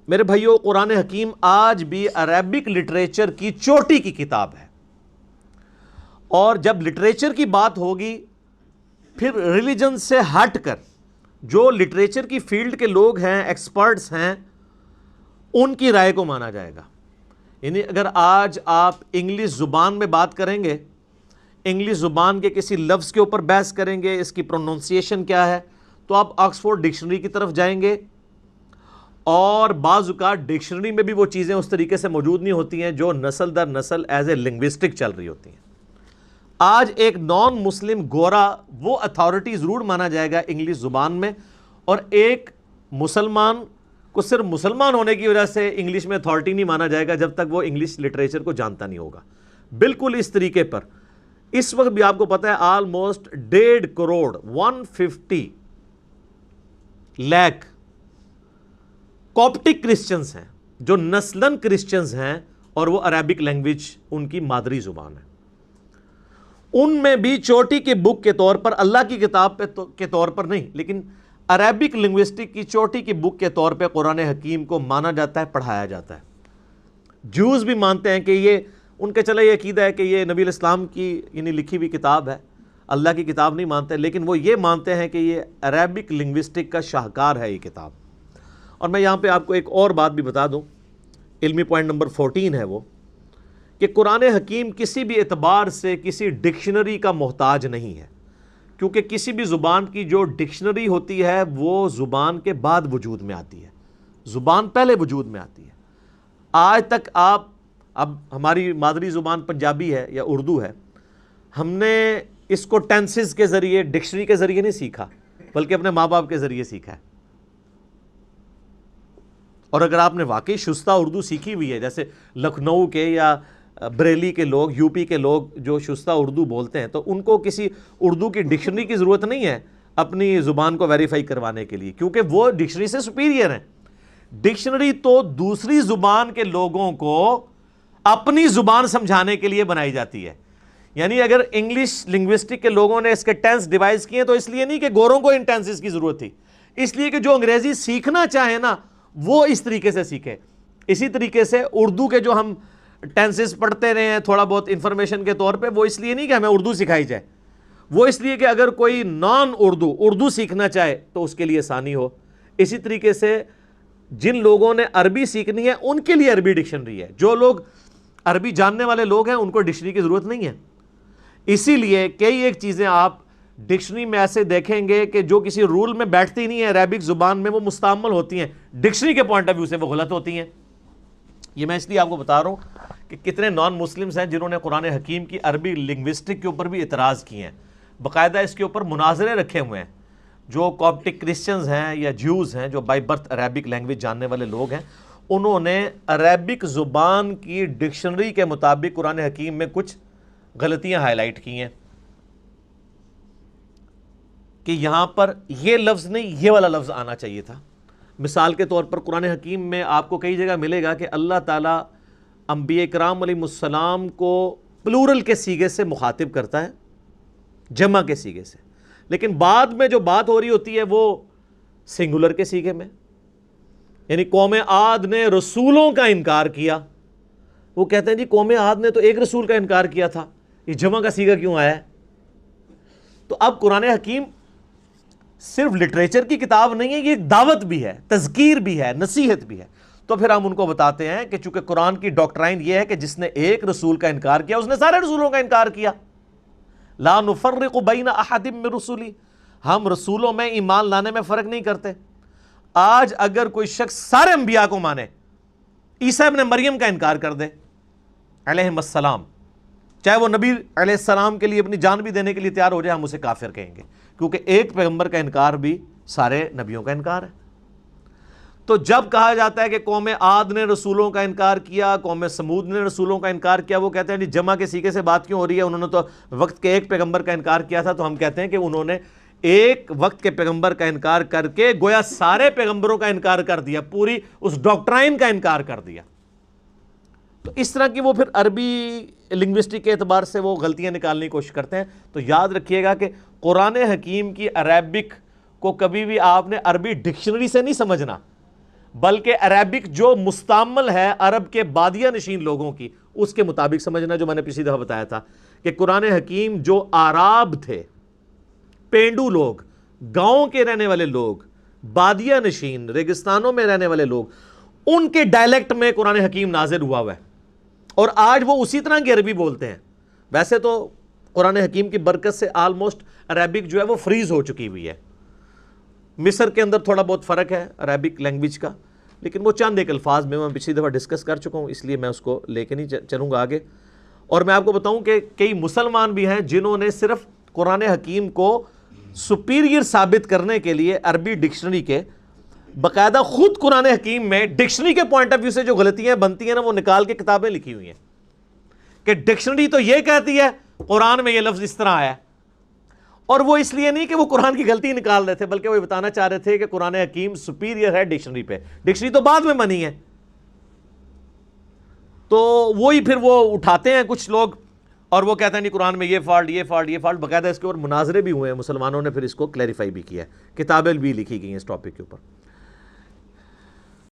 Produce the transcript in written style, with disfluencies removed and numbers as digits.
میرے بھائیوں، قرآن حکیم آج بھی عربک لٹریچر کی چوٹی کی کتاب ہے، اور جب لٹریچر کی بات ہوگی پھر ریلیجن سے ہٹ کر جو لٹریچر کی فیلڈ کے لوگ ہیں، ایکسپرٹس ہیں، ان کی رائے کو مانا جائے گا۔ یعنی اگر آج آپ انگلش زبان میں بات کریں گے، انگلش زبان کے کسی لفظ کے اوپر بحث کریں گے، اس کی پروننسیشن کیا ہے، تو آپ آکسفورڈ ڈکشنری کی طرف جائیں گے، اور بعض اوقات ڈکشنری میں بھی وہ چیزیں اس طریقے سے موجود نہیں ہوتی ہیں جو نسل در نسل ایز اے لنگوسٹک چل رہی ہوتی ہیں۔ آج ایک نان مسلم گورا وہ اتھارٹی ضرور مانا جائے گا انگلش زبان میں، اور ایک مسلمان کو صرف مسلمان ہونے کی وجہ سے انگلش میں اتھارٹی نہیں مانا جائے گا جب تک وہ انگلش لٹریچر کو جانتا نہیں ہوگا۔ بالکل اس طریقے پر اس وقت بھی آپ کو پتا ہے آلموسٹ 1.5 کروڑ 150 لاکھ کوپٹک کرسچنز ہیں جو نسلاً کرسچنز ہیں، اور وہ عربک لینگویج ان کی مادری زبان ہے۔ ان میں بھی چوٹی کے بک کے طور پر، اللہ کی کتاب کے طور پر نہیں، لیکن عربک لنگوسٹک کی چوٹی کی بک کے طور پہ قرآن حکیم کو مانا جاتا ہے، پڑھایا جاتا ہے۔ جوز بھی مانتے ہیں کہ یہ ان کے چلے یہ عقیدہ ہے کہ یہ نبی علیہ السلام کی یعنی لکھی ہوئی کتاب ہے، اللہ کی کتاب نہیں مانتے، لیکن وہ یہ مانتے ہیں کہ یہ عربک لنگوسٹک کا شاہکار ہے یہ کتاب۔ اور میں یہاں پہ آپ کو ایک اور بات بھی بتا دوں، علمی پوائنٹ نمبر 14 ہے وہ، کہ قرآن حکیم کسی بھی اعتبار سے کسی ڈکشنری کا محتاج نہیں ہے، کیونکہ کسی بھی زبان کی جو ڈکشنری ہوتی ہے وہ زبان کے بعد وجود میں آتی ہے، زبان پہلے وجود میں آتی ہے۔ آج تک آپ، اب ہماری مادری زبان پنجابی ہے یا اردو ہے، ہم نے اس کو ٹینسز کے ذریعے، ڈکشنری کے ذریعے نہیں سیکھا، بلکہ اپنے ماں باپ کے ذریعے سیکھا ہے۔ اور اگر آپ نے واقعی شستہ اردو سیکھی ہوئی ہے، جیسے لکھنؤ کے یا بریلی کے لوگ، یو پی کے لوگ جو شستہ اردو بولتے ہیں، تو ان کو کسی اردو کی ڈکشنری کی ضرورت نہیں ہے اپنی زبان کو ویریفائی کروانے کے لیے، کیونکہ وہ ڈکشنری سے سپیریئر ہیں۔ ڈکشنری تو دوسری زبان کے لوگوں کو اپنی زبان سمجھانے کے لیے بنائی جاتی ہے۔ یعنی اگر انگلش لنگوسٹک کے لوگوں نے اس کے ٹینس ڈیوائز کیے تو اس لیے نہیں کہ گوروں کو ان ٹینسز کی ضرورت تھی، اس لیے کہ جو انگریزی سیکھنا چاہے نا وہ اس طریقے سے سیکھے۔ اسی طریقے سے اردو کے جو ہم ٹینسز پڑھتے رہے ہیں تھوڑا بہت انفارمیشن کے طور پہ، وہ اس لیے نہیں کہ ہمیں اردو سکھائی جائے، وہ اس لیے کہ اگر کوئی نان اردو سیکھنا چاہے تو اس کے لیے آسانی ہو۔ اسی طریقے سے جن لوگوں نے عربی سیکھنی ہے ان کے لیے عربی ڈکشنری ہے، جو لوگ عربی جاننے والے لوگ ہیں ان کو ڈکشنری کی ضرورت نہیں ہے۔ اسی لیے کئی ایک چیزیں آپ ڈکشنری میں ایسے دیکھیں گے کہ جو کسی رول میں بیٹھتی نہیں ہیں عربک زبان میں، وہ مستعمل ہوتی ہیں، ڈکشنری کے پوائنٹ آف ویو سے وہ غلط ہوتی ہیں۔ یہ میں اس لیے آپ کو بتا رہا ہوں کہ کتنے نان مسلمز ہیں جنہوں نے قرآن حکیم کی عربی لنگوسٹک کے اوپر بھی اعتراض کیے ہیں، باقاعدہ اس کے اوپر مناظرے رکھے ہوئے ہیں۔ جو کوپٹک کرسچنز ہیں یا جیوز ہیں جو بائی برتھ عربک لینگویج جاننے والے لوگ ہیں، انہوں نے عربک زبان کی ڈکشنری کے مطابق قرآن حکیم میں کچھ غلطیاں ہائی لائٹ کی ہیں کہ یہاں پر یہ لفظ نہیں یہ والا لفظ آنا چاہیے تھا۔ مثال کے طور پر قرآن حکیم میں آپ کو کئی جگہ ملے گا کہ اللہ تعالیٰ انبیاء کرام علیہ السلام کو پلورل کے سیغے سے مخاطب کرتا ہے، جمع کے سیغے سے، لیکن بعد میں جو بات ہو رہی ہوتی ہے وہ سنگولر کے سیغے میں۔ یعنی قوم عاد نے رسولوں کا انکار کیا، وہ کہتے ہیں جی قوم عاد نے تو ایک رسول کا انکار کیا تھا، یہ جمع کا سیغہ کیوں آیا ہے؟ تو اب قرآن حکیم صرف لٹریچر کی کتاب نہیں ہے، یہ ایک دعوت بھی ہے، تذکیر بھی ہے، نصیحت بھی ہے۔ تو پھر ہم ان کو بتاتے ہیں کہ چونکہ قرآن کی ڈاکٹرائن یہ ہے کہ جس نے ایک رسول کا انکار کیا اس نے سارے رسولوں کا انکار کیا۔ لا نفرق بین احد من رسلی، ہم رسولوں میں ایمان لانے میں فرق نہیں کرتے۔ آج اگر کوئی شخص سارے انبیاء کو مانے، عیسیٰ ابن مریم کا انکار کر دے علیہم السلام، چاہے وہ نبی علیہ السلام کے لیے اپنی جان بھی دینے کے لیے تیار ہو جائے، ہم اسے کافر کہیں گے، کیونکہ ایک پیغمبر کا انکار بھی سارے نبیوں کا انکار ہے۔ تو جب کہا جاتا ہے کہ قوم عاد نے رسولوں کا انکار کیا، قوم سمود نے رسولوں کا انکار کیا، وہ کہتے ہیں جی جمع کے سیغے سے بات کیوں ہو رہی ہے، انہوں نے تو وقت کے ایک پیغمبر کا انکار کیا تھا۔ تو ہم کہتے ہیں کہ انہوں نے ایک وقت کے پیغمبر کا انکار کر کے گویا سارے پیغمبروں کا انکار کر دیا، پوری اس ڈاکٹرائن کا انکار کر دیا۔ تو اس طرح کی وہ پھر عربی لنگوسٹک کے اعتبار سے وہ غلطیاں نکالنے کی کوشش کرتے ہیں۔ تو یاد رکھیے گا کہ قرآن حکیم کی عربک کو کبھی بھی آپ نے عربی ڈکشنری سے نہیں سمجھنا، بلکہ عربک جو مستعمل ہے عرب کے بادیہ نشین لوگوں کی، اس کے مطابق سمجھنا، جو میں نے پچھلی دفعہ بتایا تھا کہ قرآن حکیم جو آراب تھے، پینڈو لوگ، گاؤں کے رہنے والے لوگ، بادیہ نشین، ریگستانوں میں رہنے والے لوگ، ان کے ڈائلیکٹ میں قرآن حکیم نازل ہوا ہے، اور آج وہ اسی طرح کی عربی بولتے ہیں۔ ویسے تو قرآن حکیم کی برکت سے آلموسٹ عربک جو ہے وہ فریز ہو چکی ہوئی ہے۔ مصر کے اندر تھوڑا بہت فرق ہے عربک لینگویج کا، لیکن وہ چند ایک الفاظ میں پچھلی دفعہ ڈسکس کر چکا ہوں، اس لیے میں اس کو لے کے نہیں چلوں گا آگے۔ اور میں آپ کو بتاؤں کہ کئی مسلمان بھی ہیں جنہوں نے صرف قرآن حکیم کو سپیریئر ثابت کرنے کے لیے عربی ڈکشنری کے باقاعدہ خود قرآن حکیم میں ڈکشنری کے پوائنٹ آف ویو سے جو غلطیاں بنتی ہیں نا، وہ نکال کے کتابیں لکھی ہوئی ہیں کہ ڈکشنری تو یہ کہتی ہے قرآن میں یہ لفظ اس طرح آیا ہے، اور وہ اس لیے نہیں کہ وہ قرآن کی غلطی نکال رہے تھے، بلکہ وہ بتانا چاہ رہے تھے کہ قرآن حکیم سپیریئر ہے ڈکشنری پہ، ڈکشنری تو بعد میں بنی ہے۔ تو وہی پھر وہ اٹھاتے ہیں کچھ لوگ، اور وہ کہتے ہیں نہیں قرآن میں یہ فالٹ، یہ فالٹ، یہ فالٹ، باقاعدہ اس کے اوپر مناظرے بھی ہوئے ہیں، مسلمانوں نے پھر اس کو کلیریفائی بھی کیا ہے، کتابیں بھی لکھی گئی ہیں اس ٹاپک کے اوپر۔